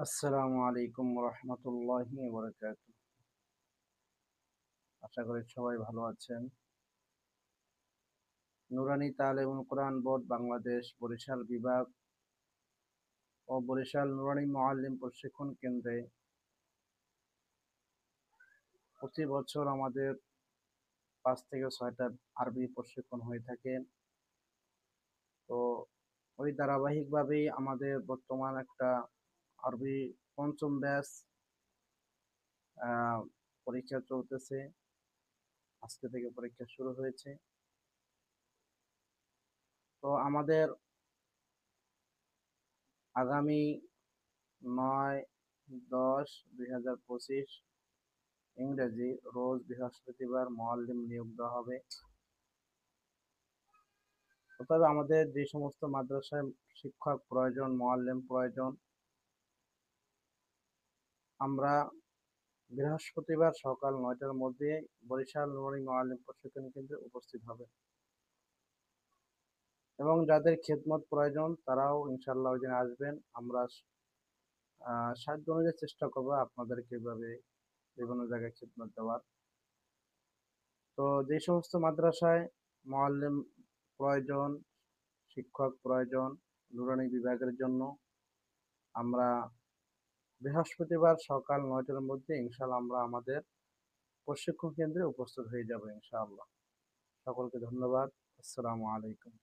আসসালামু আলাইকুম রহমতুল্লাহি বারাকাতুহু। আশা করি সবাই ভালো আছেন। নুরানী তালিমুল কোরআন বোর্ড বাংলাদেশ বরিশাল বিভাগ ও বরিশাল নুরানী মুআল্লিম প্রশিক্ষণ কেন্দ্রে প্রতি বছর আমাদের ৫ থেকে ৬টা আরবি প্রশিক্ষণ হয়ে থাকে। তো ওই ধারাবাহিকভাবেই আমাদের বর্তমান একটা আরবি পঞ্চম ব্যাচ পরীক্ষা চলতেছে। আজকে থেকে পরীক্ষা শুরু হয়েছে। তো আমাদের আগামী ৯-১০-২০২৫ ইংরেজি রোজ বৃহস্পতিবার মুআল্লিম নিয়োগ দেওয়া হবে। তবে আমাদের যে সমস্ত মাদ্রাসায় শিক্ষক প্রয়োজন, মুআল্লিম প্রয়োজন, আমরা বৃহস্পতিবার সকাল ৯টার মধ্যে বরিশাল নুরানী মুআল্লিম প্রশিক্ষণ কেন্দ্রে উপস্থিত হবে এবং যাদের খেদমত প্রয়োজন তারাও ইনশাআল্লাহ ওইদিন আসবেন। আমরা সাধ্য অনুযায়ী চেষ্টা করবো আপনাদেরকে এভাবে বিভিন্ন জায়গায় খেদমত দেওয়ার। তো যে সমস্ত মাদ্রাসায় মুআল্লিম প্রয়োজন, শিক্ষক প্রয়োজন নুরানী বিভাগের জন্য, আমরা বৃহস্পতিবার সকাল ৯টার মধ্যে ইনশাআল্লাহ আমরা আমাদের প্রশিক্ষণ কেন্দ্রে উপস্থিত হয়ে যাব ইনশাআল্লাহ। সকলকে ধন্যবাদ। আসসালামু আলাইকুম।